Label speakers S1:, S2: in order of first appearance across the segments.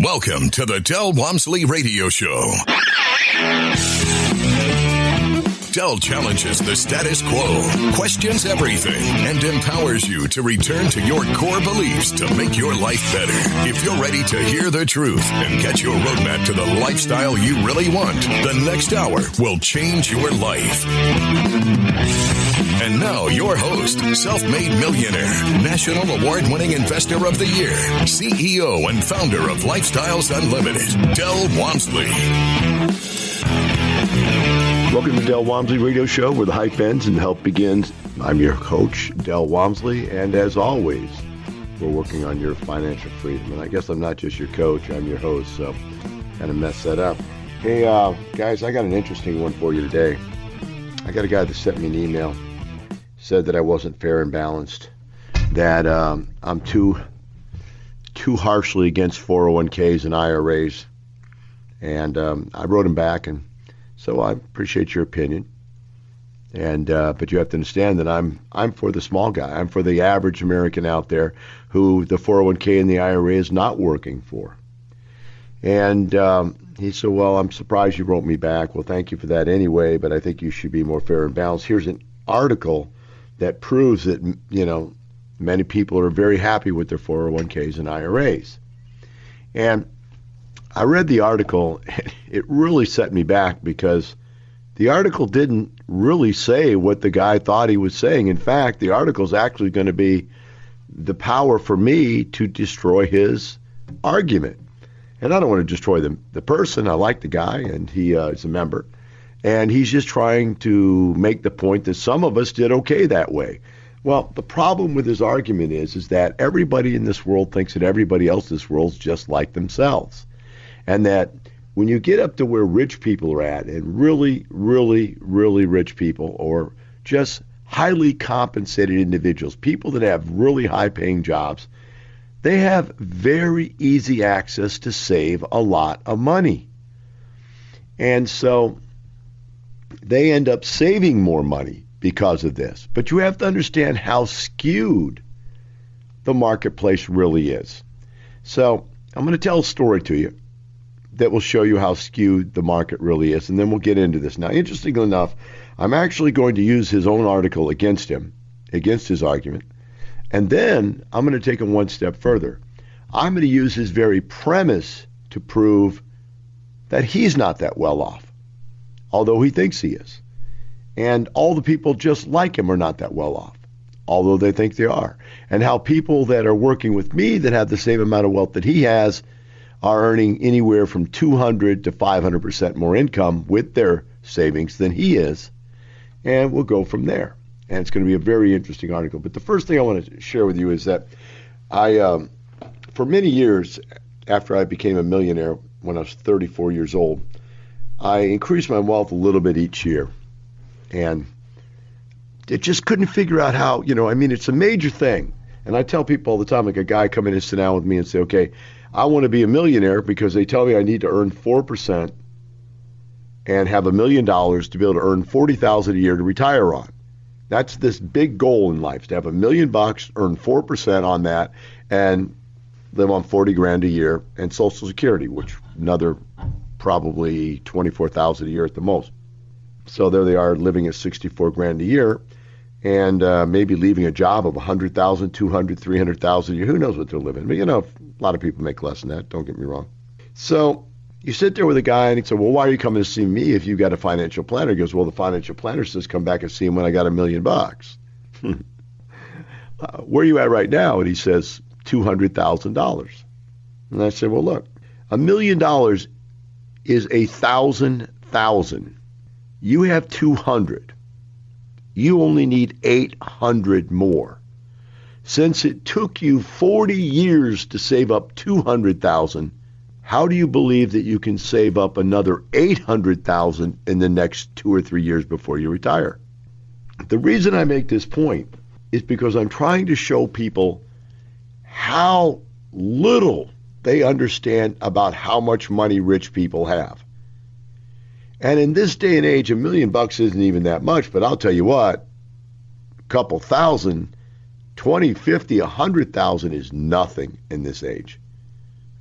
S1: Welcome to the Walmsley Radio Show. Del challenges the status quo, questions everything, and empowers you to return to your core beliefs to make your life better. If you're ready to hear the truth and get your roadmap to the lifestyle you really want, the next hour will change your life. And now your host, self-made millionaire, national award-winning investor of the year, CEO and founder of Lifestyles Unlimited, Del Walmsley.
S2: Welcome to Del Walmsley Radio Show, where the hype ends and the help begins. I'm your coach, Del Walmsley, and as always, we're working on your financial freedom. And I guess I'm not just your coach, I'm your host, so kind of messed that up. Hey, guys, I got an interesting one for you today. I got a guy that sent me an email, said that I wasn't fair and balanced, that I'm too harshly against 401ks and IRAs. And I wrote him back, and so I appreciate your opinion, and but you have to understand that I'm for the small guy. I'm for the average American out there who the 401k and the IRA is not working for. And he said, well, I'm surprised you wrote me back. Well, thank you for that anyway, but I think you should be more fair and balanced. Here's an article that proves that, you know, many people are very happy with their 401ks and IRAs. And I read the article. It really set me back because the article didn't really say what the guy thought he was saying. In fact, the article is actually going to be the power for me to destroy his argument. And I don't want to destroy the person. I like the guy, and he is a member. And he's just trying to make the point that some of us did okay that way. Well, the problem with his argument is that everybody in this world thinks that everybody else in this world is just like themselves. And that when you get up to where rich people are at, and really, really, really rich people, or just highly compensated individuals, people that have really high-paying jobs, they have very easy access to save a lot of money. And so they end up saving more money because of this. But you have to understand how skewed the marketplace really is. So I'm going to tell a story to you that will show you how skewed the market really is, and then we'll get into this. Now, interestingly enough, I'm actually going to use his own article against him, against his argument, and then I'm going to take him one step further. I'm going to use his very premise to prove that he's not that well off, although he thinks he is. And all the people just like him are not that well off, although they think they are. And how people that are working with me that have the same amount of wealth that he has are earning anywhere from 200 to 500% more income with their savings than he is. And we'll go from there. And it's going to be a very interesting article. But the first thing I want to share with you is that I, for many years after I became a millionaire when I was 34 years old, I increased my wealth a little bit each year. And it just couldn't figure out how, it's a major thing. And I tell people all the time, like a guy come in and sit down with me and say, okay, I want to be a millionaire because they tell me I need to earn 4% and have $1 million to be able to earn $40,000 a year to retire on. That's this big goal in life, to have $1 million, earn 4% on that, and live on $40,000 a year, and Social Security, which another probably $24,000 a year at the most. So there they are, living at $64,000 a year, and maybe leaving a job of $100,000, $200,000, $300,000 a year. Who knows what they're living? But a lot of people make less than that. Don't get me wrong. So you sit there with a guy, and he said, "Well, why are you coming to see me if you got a financial planner?" He goes, "Well, the financial planner says come back and see him when I got $1 million." Where are you at right now? And he says $200,000. And I said, "Well, look, $1 million is 1,000,000. You have 200. You only need 800 more. Since it took you 40 years to save up 200,000, how do you believe that you can save up another 800,000 in the next 2 or 3 years before you retire?" The reason I make this point is because I'm trying to show people how little they understand about how much money rich people have. And in this day and age, $1 million isn't even that much, but I'll tell you what, a couple thousand, 20, 50, 100,000 is nothing in this age.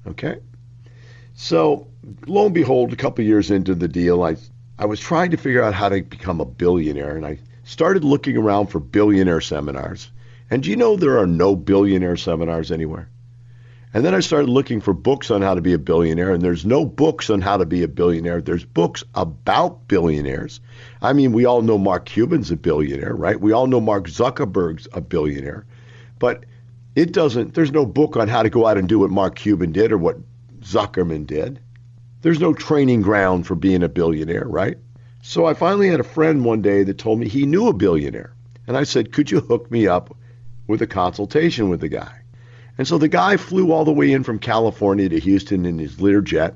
S2: Okay? So lo and behold, a couple of years into the deal, I was trying to figure out how to become a billionaire, and I started looking around for billionaire seminars. And do you know there are no billionaire seminars anywhere? And then I started looking for books on how to be a billionaire, and there's no books on how to be a billionaire. There's books about billionaires. I mean, we all know Mark Cuban's a billionaire, right? We all know Mark Zuckerberg's a billionaire. But there's no book on how to go out and do what Mark Cuban did or what Zuckerman did. There's no training ground for being a billionaire, right? So I finally had a friend one day that told me he knew a billionaire. And I said, could you hook me up with a consultation with the guy? And so the guy flew all the way in from California to Houston in his Learjet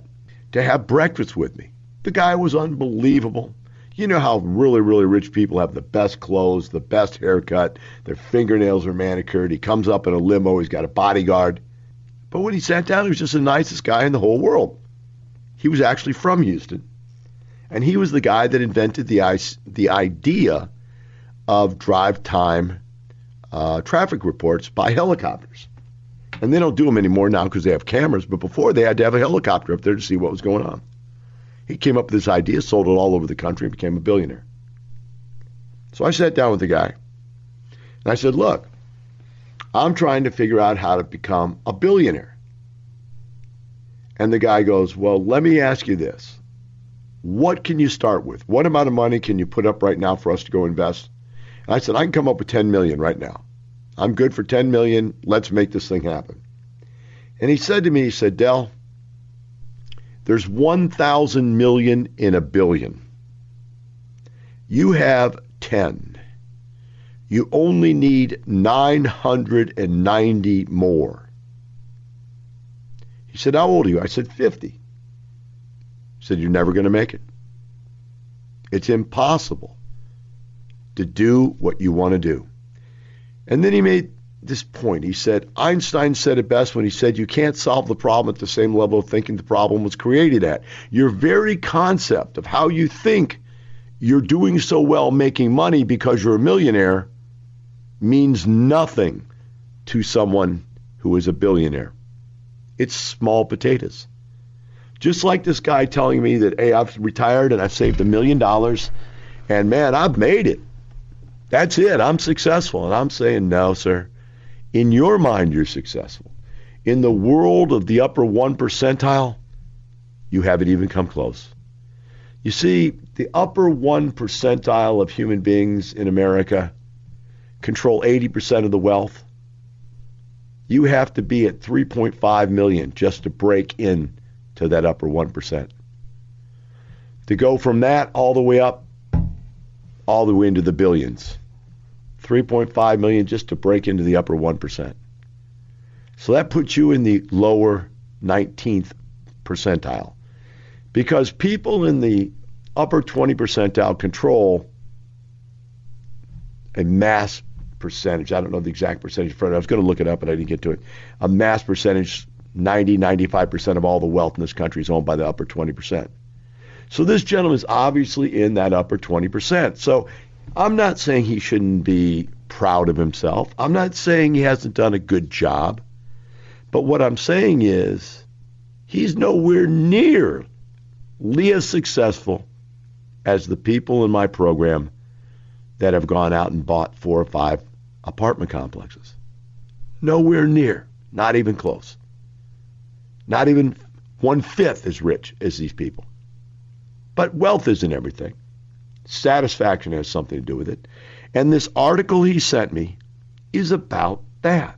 S2: to have breakfast with me. The guy was unbelievable. You know how really, really rich people have the best clothes, the best haircut, their fingernails are manicured. He comes up in a limo, he's got a bodyguard. But when he sat down, he was just the nicest guy in the whole world. He was actually from Houston. And he was the guy that invented the idea of drive time traffic reports by helicopters. And they don't do them anymore now because they have cameras, but before they had to have a helicopter up there to see what was going on. He came up with this idea, sold it all over the country, and became a billionaire. So I sat down with the guy, and I said, look, I'm trying to figure out how to become a billionaire. And the guy goes, well, let me ask you this. What can you start with? What amount of money can you put up right now for us to go invest? And I said, I can come up with $10 million right now. I'm good for $10 million. Let's make this thing happen. And he said to me, he said, Del, there's 1,000 million in a billion. You have 10. You only need 990 more. He said, how old are you? I said, 50. He said, you're never going to make it. It's impossible to do what you want to do. And then he made this point. He said, Einstein said it best when he said, you can't solve the problem at the same level of thinking the problem was created at. Your very concept of how you think you're doing so well making money because you're a millionaire means nothing to someone who is a billionaire. It's small potatoes. Just like this guy telling me that, hey, I've retired and I've saved $1 million and man, I've made it. That's it. I'm successful. And I'm saying, no, sir. In your mind, you're successful. In the world of the upper 1 percentile, you haven't even come close. You see, the upper 1 percentile of human beings in America control 80% of the wealth. You have to be at 3.5 million just to break in to that upper 1%. To go from that all the way up, all the way into the billions. 3.5 million just to break into the upper 1%. So that puts you in the lower 19th percentile. Because people in the upper 20 percentile control a mass percentage. I don't know the exact percentage in front of it. I was going to look it up, but I didn't get to it. A mass percentage, 95% of all the wealth in this country is owned by the upper 20%. So this gentleman is obviously in that upper 20%. So I'm not saying he shouldn't be proud of himself. I'm not saying he hasn't done a good job. But what I'm saying is he's nowhere near as successful as the people in my program that have gone out and bought 4 or 5 apartment complexes. Nowhere near. Not even close. Not even 1/5 as rich as these people. But wealth isn't everything. Satisfaction has something to do with it. And this article he sent me is about that.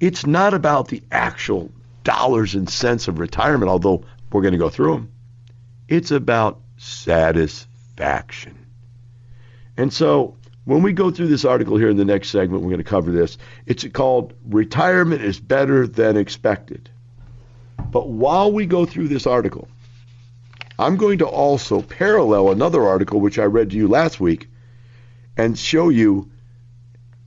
S2: It's not about the actual dollars and cents of retirement, although we're going to go through them. It's about satisfaction. And so when we go through this article here in the next segment, we're going to cover this. It's called Retirement is Better Than Expected. But while we go through this article, I'm going to also parallel another article which I read to you last week and show you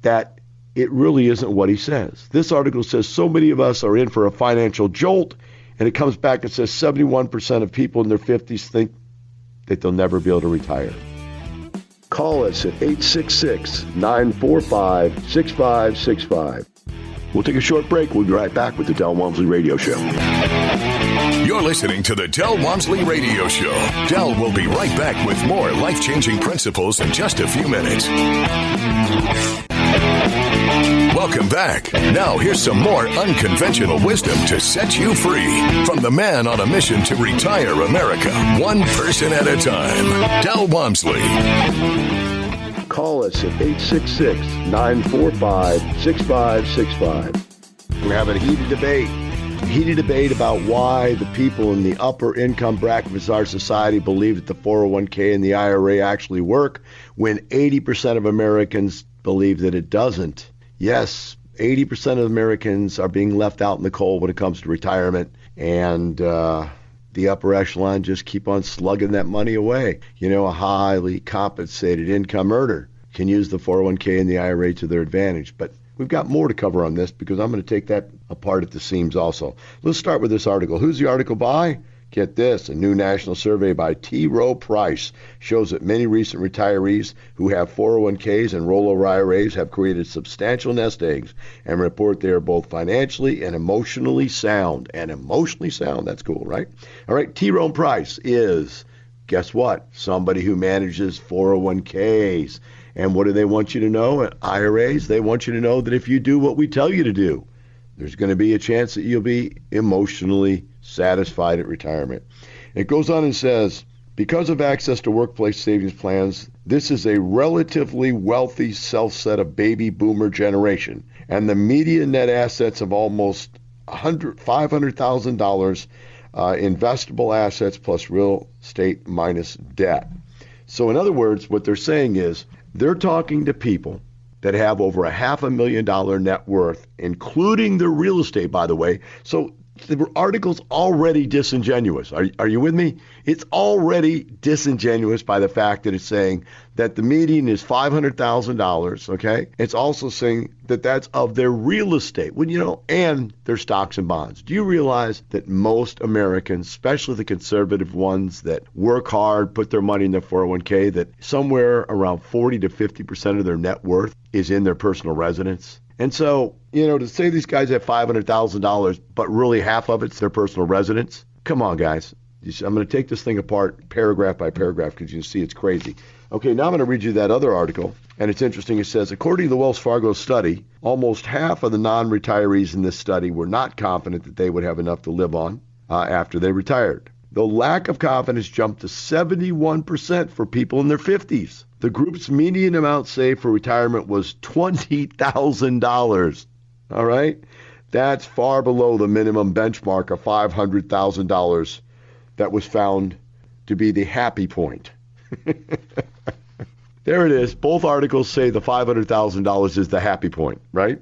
S2: that it really isn't what he says. This article says so many of us are in for a financial jolt, and it comes back and says 71% of people in their 50s think that they'll never be able to retire. Call us at 866-945-6565. We'll take a short break. We'll be right back with the Del Walmsley Radio Show.
S1: You're You're listening to the Del Walmsley Radio Show. Del will be right back with more life-changing principles in just a few minutes. Welcome back. Now here's some more unconventional wisdom to set you free from the man on a mission to retire America, one person at a time. Del Walmsley.
S2: Call us at 866-945-6565. We're having a heated debate about why the people in the upper income bracket of our society believe that the 401k and the IRA actually work when 80% of Americans believe that it doesn't. Yes, 80% of Americans are being left out in the cold when it comes to retirement, and the upper echelon just keep on slugging that money away. You know, a highly compensated income earner can use the 401k and the IRA to their advantage. But we've got more to cover on this because I'm going to take that apart at the seams also. Let's start with this article. Who's the article by? Get this, a new national survey by T. Rowe Price shows that many recent retirees who have 401ks and rollover IRAs have created substantial nest eggs and report they are both financially and emotionally sound. And emotionally sound, that's cool, right? All right, T. Rowe Price is, guess what? Somebody who manages 401ks. And what do they want you to know at IRAs? They want you to know that if you do what we tell you to do, there's going to be a chance that you'll be emotionally satisfied at retirement. It goes on and says, because of access to workplace savings plans, this is a relatively wealthy self-set of baby boomer generation, and the median net assets of almost $500,000 investable assets plus real estate minus debt. So in other words, what they're saying is they're talking to people that have over $500,000 net worth, including their real estate, by the way. So the article's already disingenuous. Are you with me? It's already disingenuous by the fact that it's saying that the median is $500,000, okay? It's also saying that that's of their real estate, and their stocks and bonds. Do you realize that most Americans, especially the conservative ones that work hard, put their money in their 401k, that somewhere around 40 to 50% of their net worth is in their personal residence? And so, to say these guys have $500,000, but really half of it's their personal residence, come on, guys. I'm going to take this thing apart paragraph by paragraph because you can see it's crazy. Okay, now I'm going to read you that other article, and it's interesting. It says, according to the Wells Fargo study, almost half of the non-retirees in this study were not confident that they would have enough to live on after they retired. The lack of confidence jumped to 71% for people in their 50s. The group's median amount saved for retirement was $20,000. All right? That's far below the minimum benchmark of $500,000 that was found to be the happy point. There it is. Both articles say the $500,000 is the happy point, right?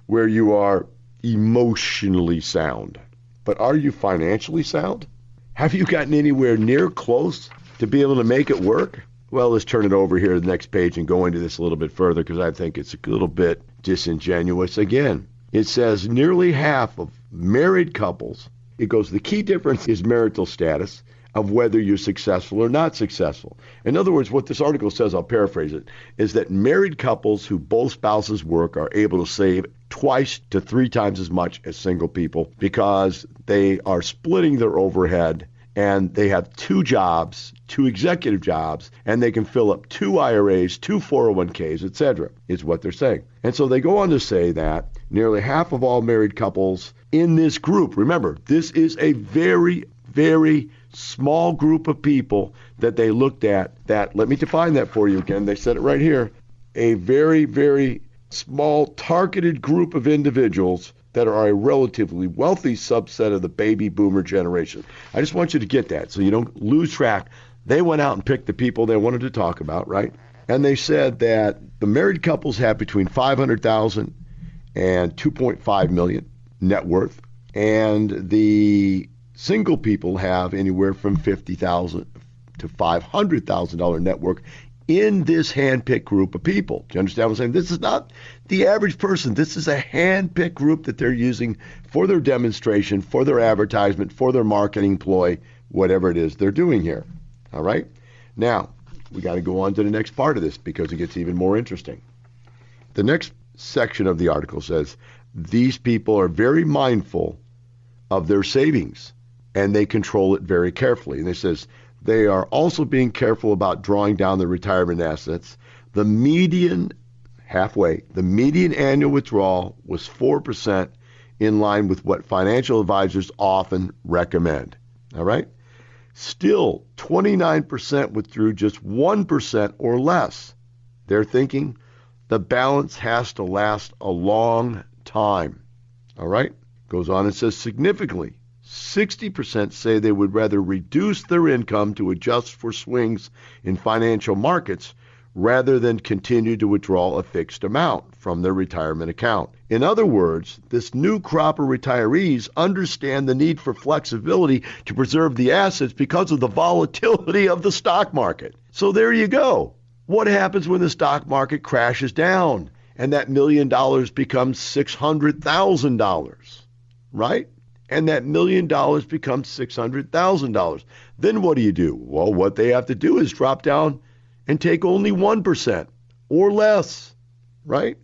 S2: Where you are emotionally sound. But are you financially sound? Have you gotten anywhere near close to be able to make it work? Well, let's turn it over here to the next page and go into this a little bit further because I think it's a little bit disingenuous. Again, it says nearly half of married couples, it goes, the key difference is marital status of whether you're successful or not successful. In other words, what this article says, I'll paraphrase it, is that married couples who both spouses work are able to save twice to 3 times as much as single people because they are splitting their overhead and they have 2 jobs, 2 executive jobs, and they can fill up 2 IRAs, 2 401ks, etc., is what they're saying. And so they go on to say that nearly half of all married couples in this group, remember, this is a very, very small group of people that they looked at that, let me define that for you again, they said it right here, a very, very small targeted group of individuals that are a relatively wealthy subset of the baby boomer generation. I just want you to get that so you don't lose track. They went out and picked the people they wanted to talk about, right? And they said that the married couples have between $500,000 and $2.5 million net worth, and the single people have anywhere from $50,000 to $500,000 net worth in this hand-picked group of people. Do you understand what I'm saying? This is not the average person. This is a hand-picked group that they're using for their demonstration, for their advertisement, for their marketing ploy, whatever it is they're doing here. All right? Now, we got to go on to the next part of this because it gets even more interesting. The next section of the article says, these people are very mindful of their savings. and they control it very carefully. And it says they are also being careful about drawing down their retirement assets. The median annual withdrawal was 4%, in line with what financial advisors often recommend. All right? Still, 29% withdrew just 1% or less. They're thinking the balance has to last a long time. All right? Goes on and says significantly, 60% say they would rather reduce their income to adjust for swings in financial markets rather than continue to withdraw a fixed amount from their retirement account. In other words, this new crop of retirees understand the need for flexibility to preserve the assets because of the volatility of the stock market. So there you go. What happens when the stock market crashes down and that $1 million becomes $600,000, right? And that $1 million becomes $600,000. Then what do? Well, what they have to do is drop down and take only 1% or less, right?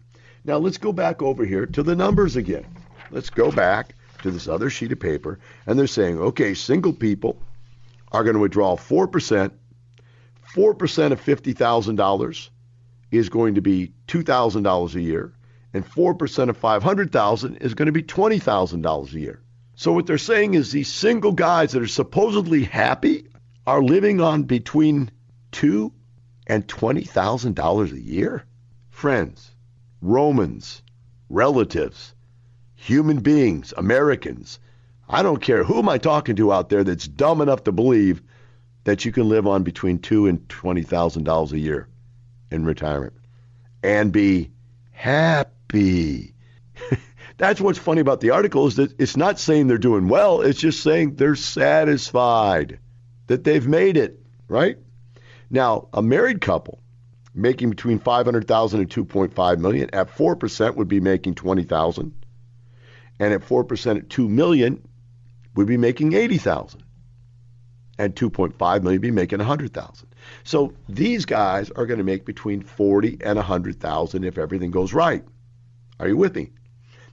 S2: Now let's go back over here to the numbers again. Let's go back to this other sheet of paper, and they're saying, okay, single people are going to withdraw 4%. 4% of $50,000 is going to be $2,000 a year, and 4% of $500,000 is going to be $20,000 a year. So what they're saying is these single guys that are supposedly happy are living on between $2,000 and $20,000 a year? Friends, Romans, relatives, human beings, Americans, I don't care who am I talking to out there that's dumb enough to believe that you can live on between $2,000 and $20,000 a year in retirement and be happy. That's what's funny about the article is that it's not saying they're doing well. It's just saying they're satisfied that they've made it, right? Now, a married couple making between $500,000 and $2.5 million at 4% would be making $20,000, and at 4% at $2 million would be making $80,000, and $2.5 million would be making $100,000. So these guys are going to make between $40,000 and $100,000 if everything goes right. Are you with me?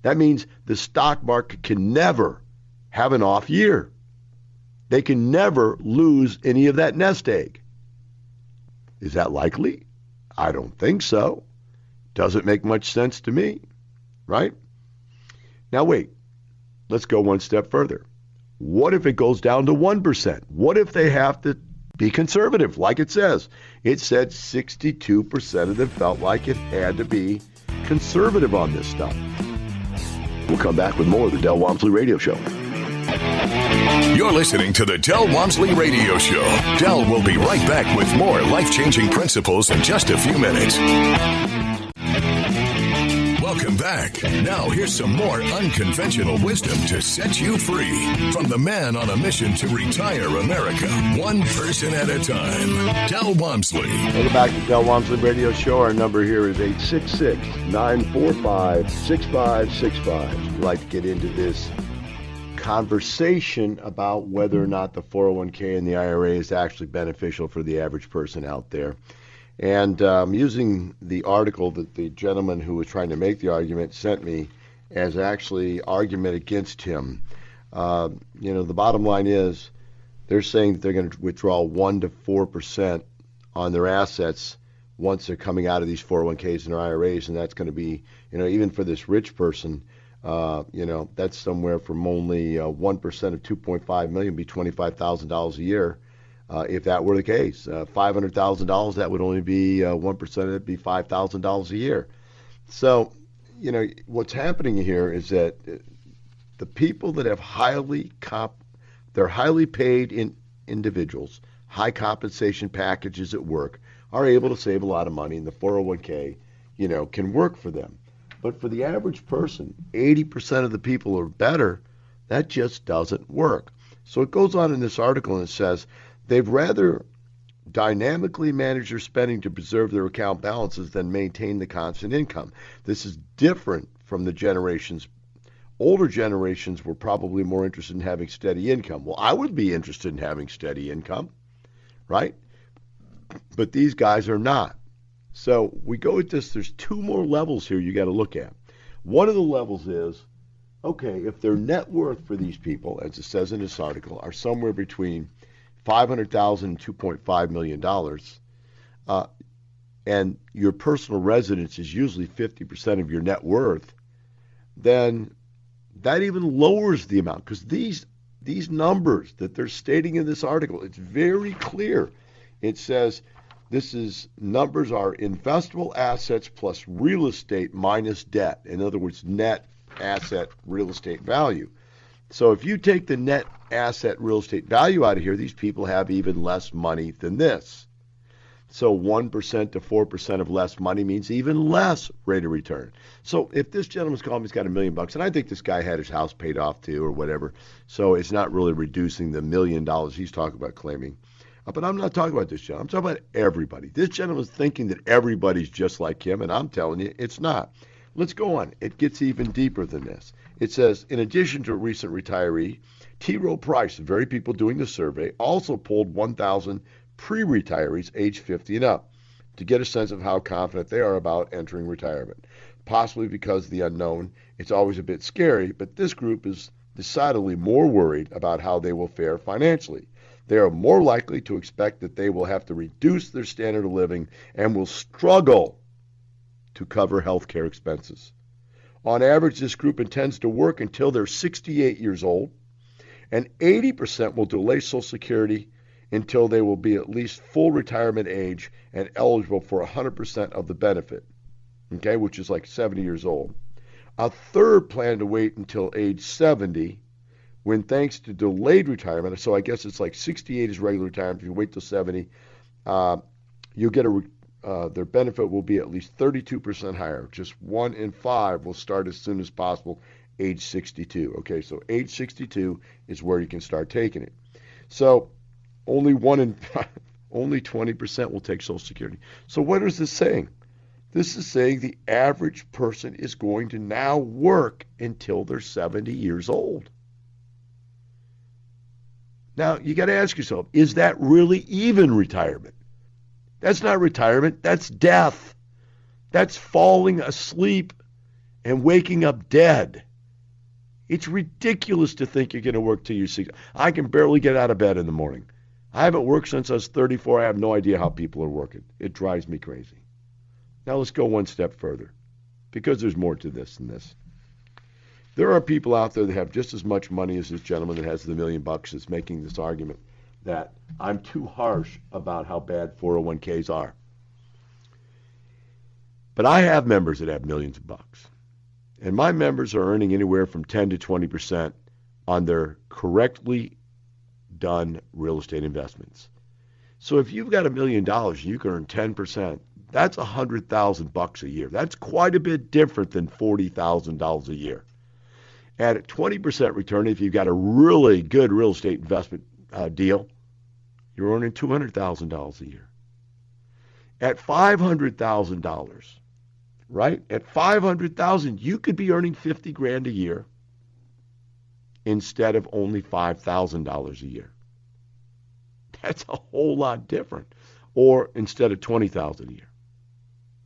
S2: That means the stock market can never have an off year. They can never lose any of that nest egg. Is that likely? I don't think so. Doesn't make much sense to me, right? Now wait, let's go one step further. What if it goes down to 1%? What if they have to be conservative, like it says? It said 62% of them felt like it had to be conservative on this stuff. We'll come back with more of the Del Walmsley Radio Show.
S1: You're listening to the Del Walmsley Radio Show. Del will be right back with more life-changing principles in just a few minutes. Welcome back. Now here's some more unconventional wisdom to set you free from the man on a mission to retire America, one person at a time, Del Walmsley.
S2: Welcome back to Del Walmsley Radio Show. Our number here is 866-945-6565. If you'd like to get into this conversation about whether or not the 401k and the IRA is actually beneficial for the average person out there. And using the article that the gentleman who was trying to make the argument sent me as actually argument against him. The bottom line is they're saying that they're going to withdraw 1 to 4% on their assets once they're coming out of these 401ks and their IRAs, and that's going to be, even for this rich person, that's somewhere from only 1% of 2.5 million be $25,000 a year. If that were the case, $500,000, that would only be 1% of it, be $5,000 a year. So, what's happening here is that the people that have they're highly paid individuals, high compensation packages at work, are able to save a lot of money, and the 401k, can work for them. But for the average person, 80% of the people or better, that just doesn't work. So it goes on in this article and it says, they'd rather dynamically manage their spending to preserve their account balances than maintain the constant income. This is different from the generations. Older generations were probably more interested in having steady income. Well, I would be interested in having steady income, right? But these guys are not. So we go at this. There's two more levels here you got to look at. One of the levels is okay, if their net worth for these people, as it says in this article, are somewhere between $500,000 and $2.5 million, and your personal residence is usually 50% of your net worth, then that even lowers the amount, because these numbers that they're stating in this article, it's very clear. It says numbers are investable assets plus real estate minus debt. In other words, net asset real estate value. So if you take the net asset real estate value out of here, these people have even less money than this. So 1% to 4% of less money means even less rate of return. So if this gentleman's calling, he's got $1 million, and I think this guy had his house paid off too or whatever, so it's not really reducing the $1 million he's talking about claiming. But I'm not talking about this gentleman. I'm talking about everybody. This gentleman's thinking that everybody's just like him, and I'm telling you, it's not. Let's go on. It gets even deeper than this. It says, in addition to a recent retiree, T. Rowe Price, the very people doing the survey, also polled 1,000 pre-retirees age 50 and up to get a sense of how confident they are about entering retirement. Possibly because of the unknown, it's always a bit scary, but this group is decidedly more worried about how they will fare financially. They are more likely to expect that they will have to reduce their standard of living and will struggle to cover health care expenses. On average, this group intends to work until they're 68 years old, and 80% will delay Social Security until they will be at least full retirement age and eligible for 100% of the benefit, okay, which is like 70 years old. A third plan to wait until age 70, when thanks to delayed retirement, so I guess it's like 68 is regular retirement. If you wait till 70, you'll get their benefit will be at least 32% higher. Just 1 in 5 will start as soon as possible, age 62. Okay, so age 62 is where you can start taking it. So only 20% will take Social Security. So what is this saying? This is saying the average person is going to now work until they're 70 years old. Now, you got to ask yourself, is that really even retirement? That's not retirement. That's death. That's falling asleep and waking up dead. It's ridiculous to think you're going to work till you're 60. I can barely get out of bed in the morning. I haven't worked since I was 34. I have no idea how people are working. It drives me crazy. Now let's go one step further, because there's more to this than this. There are people out there that have just as much money as this gentleman that has the $1 million that's making this argument that I'm too harsh about how bad 401ks are. But I have members that have millions of bucks. And my members are earning anywhere from 10 to 20% on their correctly done real estate investments. So if you've got $1 million, you can earn 10%. That's $100,000 a year. That's quite a bit different than $40,000 a year. At a 20% return, if you've got a really good real estate investment deal, you're earning $200,000 a year. At $500,000, right? At $500,000, you could be earning $50,000 a year instead of only $5,000 a year. That's a whole lot different. Or instead of $20,000 a year.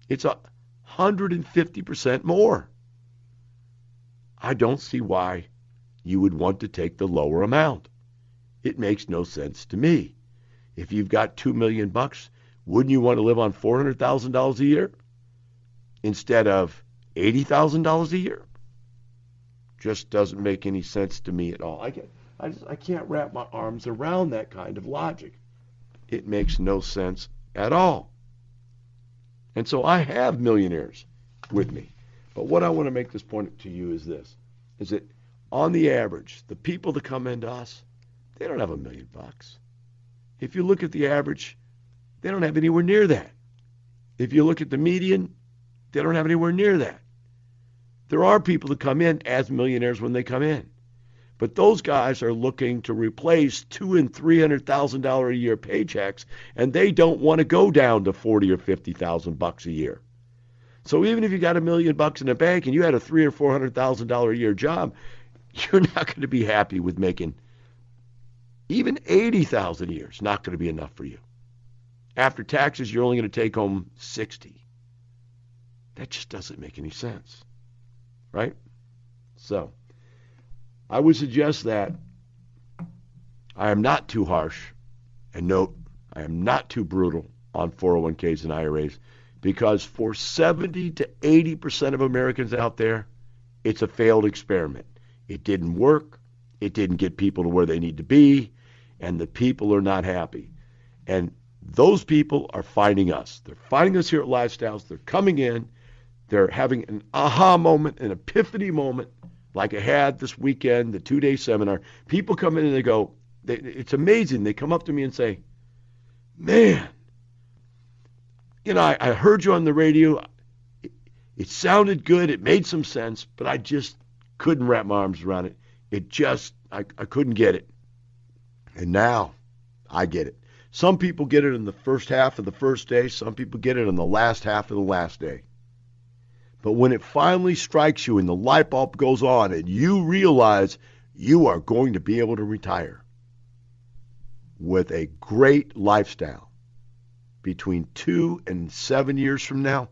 S2: It's 150% more. I don't see why you would want to take the lower amount. It makes no sense to me. If you've got $2 million, wouldn't you want to live on $400,000 a year instead of $80,000 a year? Just doesn't make any sense to me at all. I can't wrap my arms around that kind of logic. It makes no sense at all. And so I have millionaires with me. But what I want to make this point to you is this, is that on the average, the people that come into us, they don't have $1 million. If you look at the average, they don't have anywhere near that. If you look at the median, they don't have anywhere near that. There are people that come in as millionaires when they come in. But those guys are looking to replace $200,000 and $300,000 a year paychecks, and they don't want to go down to $40,000 or $50,000 a year. So even if you got $1 million in the bank and you had a $300,000 or $400,000 a year job, you're not going to be happy with making even $80,000 a year. It's not going to be enough for you. After taxes, you're only going to take home $60,000. That just doesn't make any sense, right? So I would suggest that I am not too harsh, and note, I am not too brutal on 401ks and IRAs, because for 70 to 80% of Americans out there, it's a failed experiment. It didn't work. It didn't get people to where they need to be, and the people are not happy. And those people are finding us. They're finding us here at Lifestyles. They're coming in. They're having an aha moment, an epiphany moment, like I had this weekend, the 2-day seminar. People come in and they go, it's amazing. They come up to me and say, man, I heard you on the radio. It sounded good. It made some sense, but I just couldn't wrap my arms around it. I couldn't get it. And now I get it. Some people get it in the first half of the first day. Some people get it in the last half of the last day. But when it finally strikes you and the light bulb goes on and you realize you are going to be able to retire with a great lifestyle between 2 and 7 years from now,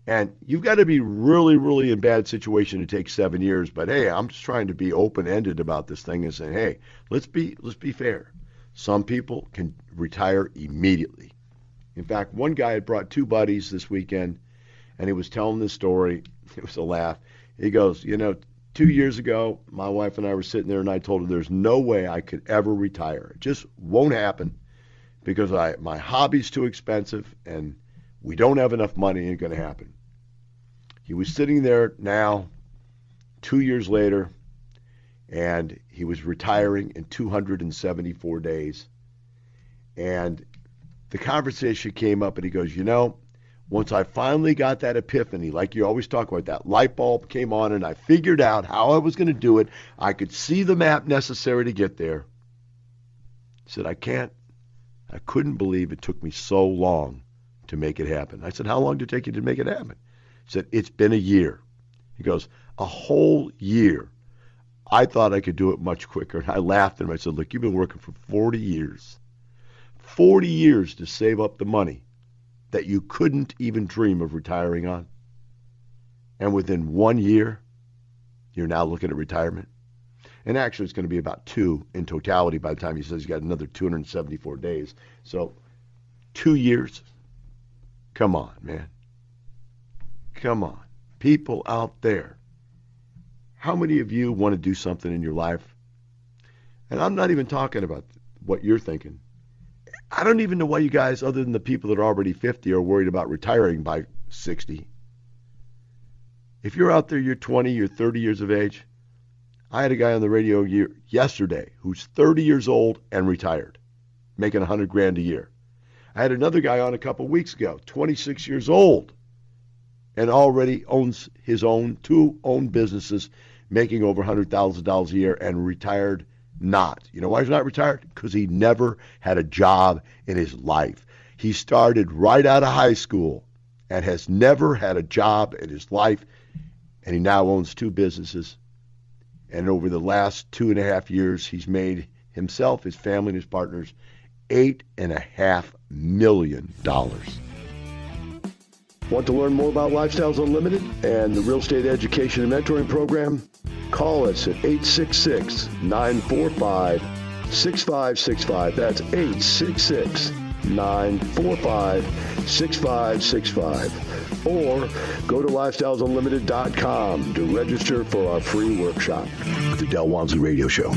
S2: and you've got to be really, really in bad situation to take 7 years. But hey, I'm just trying to be open-ended about this thing and saying, hey, let's be fair. Some people can retire immediately. In fact, one guy had brought 2 buddies this weekend, and he was telling this story. It was a laugh. He goes, 2 years ago, my wife and I were sitting there, and I told her there's no way I could ever retire. It just won't happen because my hobby's too expensive, and we don't have enough money. It ain't going to happen. He was sitting there now, 2 years later, and he was retiring in 274 days. And the conversation came up, and he goes, once I finally got that epiphany, like you always talk about, that light bulb came on, and I figured out how I was going to do it. I could see the map necessary to get there. He said, I couldn't believe it took me so long to make it happen. I said, how long did it take you to make it happen? He said, it's been a year. He goes, a whole year. I thought I could do it much quicker. And I laughed at him. I said, look, you've been working for 40 years. 40 years to save up the money that you couldn't even dream of retiring on. And within 1 year, you're now looking at retirement. And actually, it's going to be about 2 in totality by the time he says he's got another 274 days. So 2 years. Come on, man. Come on. People out there. How many of you want to do something in your life? And I'm not even talking about what you're thinking. I don't even know why you guys, other than the people that are already 50, are worried about retiring by 60. If you're out there, you're 20, you're 30 years of age. I had a guy on the radio yesterday who's 30 years old and retired, making $100,000 a year. I had another guy on a couple weeks ago, 26 years old, and already owns his own 2 own businesses, making over $100,000 a year, and retired not. You know why he's not retired? Because he never had a job in his life. He started right out of high school and has never had a job in his life, and he now owns 2 businesses. And over the last 2.5 years, he's made himself, his family, and his partners $8.5 million. Want to learn more about Lifestyles Unlimited and the Real Estate Education and Mentoring Program? Call us at 866-945-6565. That's 866-945-6565. Or go to lifestylesunlimited.com to register for our free workshop. The Del Walmsley Radio Show.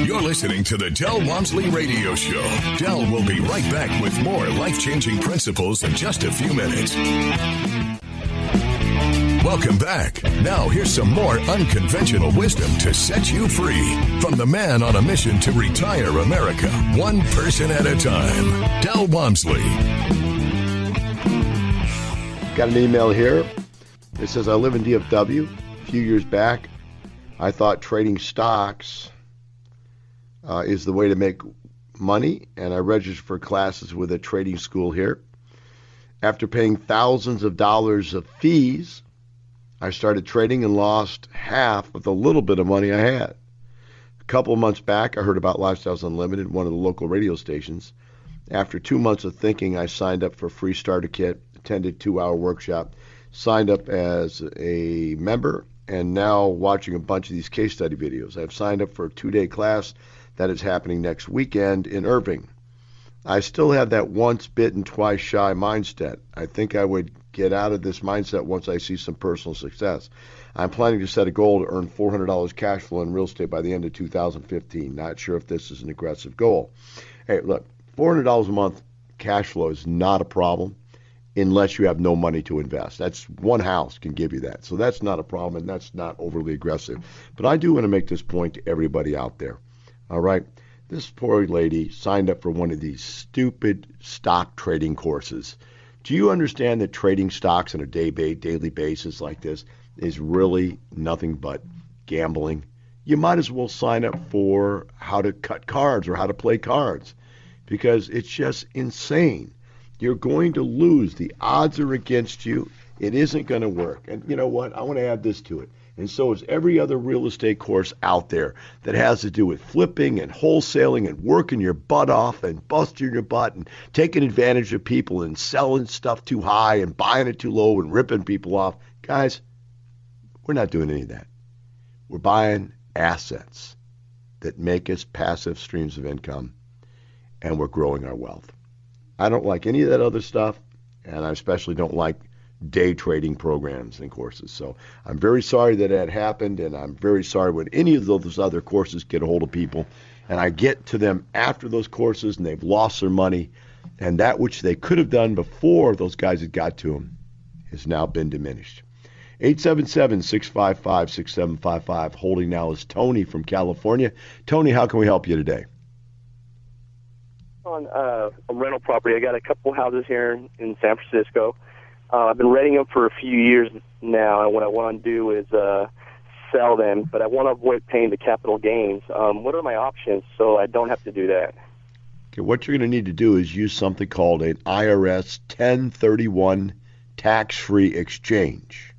S1: You're listening to the Del Walmsley Radio Show. Del will be right back with more life-changing principles in just a few minutes. Welcome back. Now here's some more unconventional wisdom to set you free from the man on a mission to retire America, one person at a time. Del Walmsley.
S2: Got an email here. It says, I live in DFW. A few years back, I thought trading stocks is the way to make money, and I registered for classes with a trading school here. After paying thousands of dollars of fees, I started trading and lost half of the little bit of money I had. A couple of months back, I heard about Lifestyles Unlimited, one of the local radio stations. After 2 months of thinking, I signed up for a free starter kit, attended a 2-hour workshop, signed up as a member, and now watching a bunch of these case study videos. I've signed up for a 2-day class that is happening next weekend in Irving. I still have that once bitten, twice shy mindset. I think I would get out of this mindset once I see some personal success. I'm planning to set a goal to earn $400 cash flow in real estate by the end of 2015. Not sure if this is an aggressive goal. Hey, look, $400 a month cash flow is not a problem unless you have no money to invest. That's one house can give you that. So that's not a problem, and that's not overly aggressive. But I do want to make this point to everybody out there. All right? This poor lady signed up for one of these stupid stock trading courses. Do you understand that trading stocks on a daily basis like this is really nothing but gambling? You might as well sign up for how to cut cards or how to play cards, because it's just insane. You're going to lose. The odds are against you. It isn't going to work. And you know what? I want to add this to it. And so is every other real estate course out there that has to do with flipping and wholesaling and working your butt off and busting your butt and taking advantage of people and selling stuff too high and buying it too low and ripping people off. Guys, we're not doing any of that. We're buying assets that make us passive streams of income, and we're growing our wealth. I don't like any of that other stuff, and I especially don't like day trading programs and courses. So I'm very sorry that happened, and I'm very sorry when any of those other courses get a hold of people, and I get to them after those courses and they've lost their money, and that which they could have done before those guys had got to them has now been diminished. 877-655-6755. Holding now is Tony from California. Tony, how can we help you today?
S3: On a rental property. I got a couple houses here in San Francisco. I've been renting them for a few years now, and what I want to do is sell them, but I want to avoid paying the capital gains. What are my options so I don't have to do that?
S2: Okay, what you're going to need to do is use something called an IRS 1031 tax-free exchange.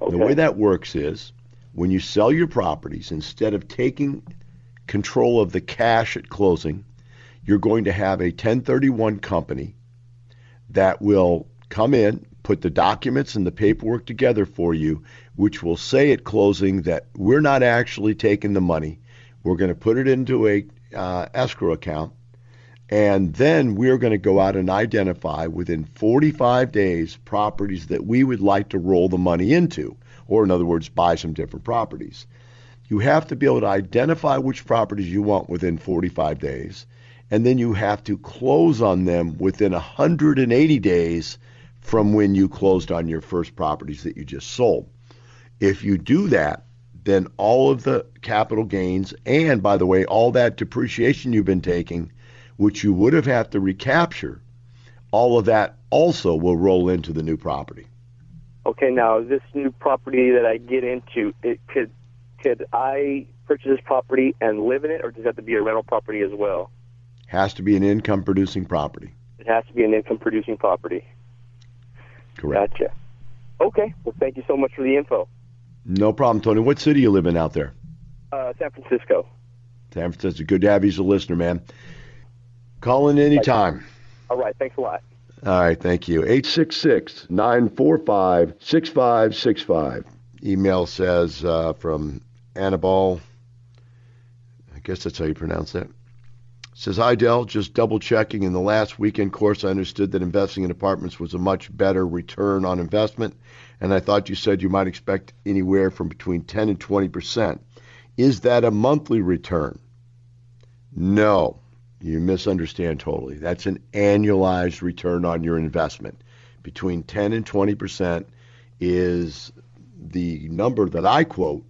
S2: Okay. The way that works is when you sell your properties, instead of taking control of the cash at closing, you're going to have a 1031 company that will come in, put the documents and the paperwork together for you, which will say at closing that we're not actually taking the money. We're going to put it into a escrow account, and then we're going to go out and identify within 45 days properties that we would like to roll the money into, or in other words, buy some different properties. You have to be able to identify which properties you want within 45 days, and then you have to close on them within 180 days from when you closed on your first properties that you just sold. If you do that, then all of the capital gains and, by the way, all that depreciation you've been taking, which you would have had to recapture, all of that also will roll into the new property.
S3: Okay, now this new property that I get into, could I purchase this property and live in it, or does it have to be a rental property as well?
S2: Has to be an income-producing property.
S3: It has to be an income-producing property.
S2: Correct.
S3: Gotcha. Okay. Well, thank you so much for the info.
S2: No problem, Tony. What city you live in out there?
S3: San Francisco.
S2: San Francisco. Good to have you as a listener, man. Call in anytime.
S3: All right. Thanks a lot.
S2: All right. Thank you. 866-945-6565. Email says from Annabelle. I guess that's how you pronounce that. Says, hi, Del. Just double checking. In the last weekend course, I understood that investing in apartments was a much better return on investment, and I thought you said you might expect anywhere from between 10 and 20%. Is that a monthly return? No, you misunderstand totally. That's an annualized return on your investment. Between 10 and 20% is the number that I quote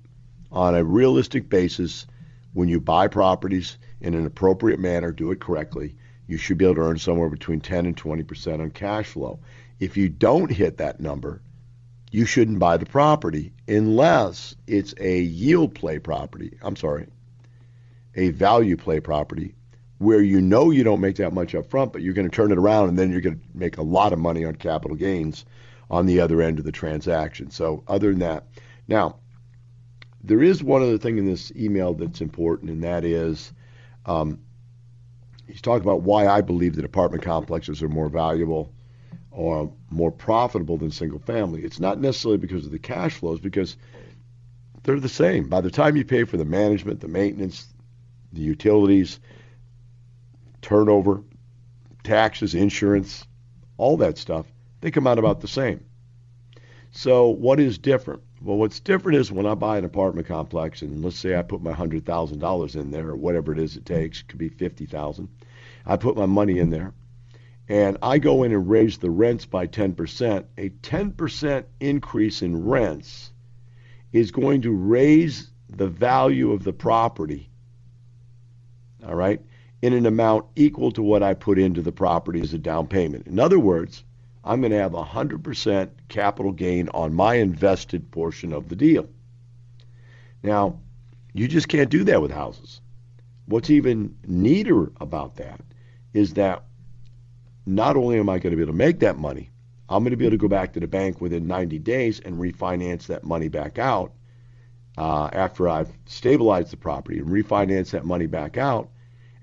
S2: on a realistic basis. When you buy properties in an appropriate manner, do it correctly, you should be able to earn somewhere between 10 and 20% on cash flow. If you don't hit that number, you shouldn't buy the property unless it's a yield play property. A value play property where you know you don't make that much up front, but you're going to turn it around and then you're going to make a lot of money on capital gains on the other end of the transaction. So other than that, now, there is one other thing in this email that's important, and that is he's talking about why I believe that apartment complexes are more valuable or more profitable than single family. It's not necessarily because of the cash flows, because they're the same. By the time you pay for the management, the maintenance, the utilities, turnover, taxes, insurance, all that stuff, they come out about the same. So what is different? Well, what's different is when I buy an apartment complex, and let's say I put my $100,000 in there, or whatever it is it takes, it could be $50,000. I put my money in there, and I go in and raise the rents by 10%. A 10% increase in rents is going to raise the value of the property, all right, in an amount equal to what I put into the property as a down payment. In other words, I'm going to have 100% capital gain on my invested portion of the deal. Now, you just can't do that with houses. What's even neater about that is that not only am I going to be able to make that money, I'm going to be able to go back to the bank within 90 days and refinance that money back out after I've stabilized the property and refinance that money back out.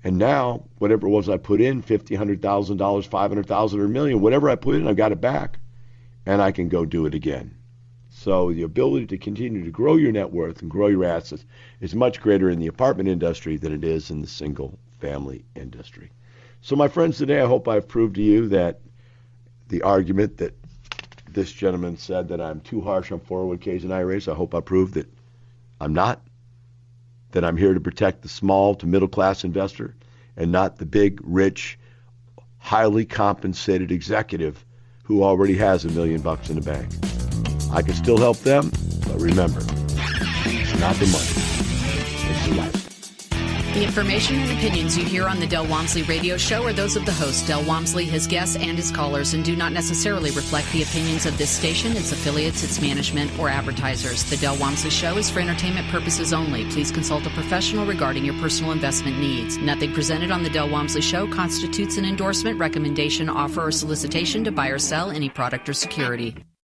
S2: And now, whatever it was I put in, $50,000, $100,000, $500,000, or $1 million, whatever I put in, I've got it back, and I can go do it again. So the ability to continue to grow your net worth and grow your assets is much greater in the apartment industry than it is in the single-family industry. So my friends, today I hope I've proved to you that the argument that this gentleman said that I'm too harsh on 401ks and IRAs, I hope I proved that I'm not. That I'm here to protect the small to middle class investor and not the big, rich, highly compensated executive who already has $1 million in the bank. I can still help them, but remember, it's not the money, it's the life.
S4: The information and opinions you hear on the Del Walmsley Radio Show are those of the host, Del Walmsley, his guests, and his callers, and do not necessarily reflect the opinions of this station, its affiliates, its management, or advertisers. The Del Walmsley Show is for entertainment purposes only. Please consult a professional regarding your personal investment needs. Nothing presented on the Del Walmsley Show constitutes an endorsement, recommendation, offer, or solicitation to buy or sell any product or security.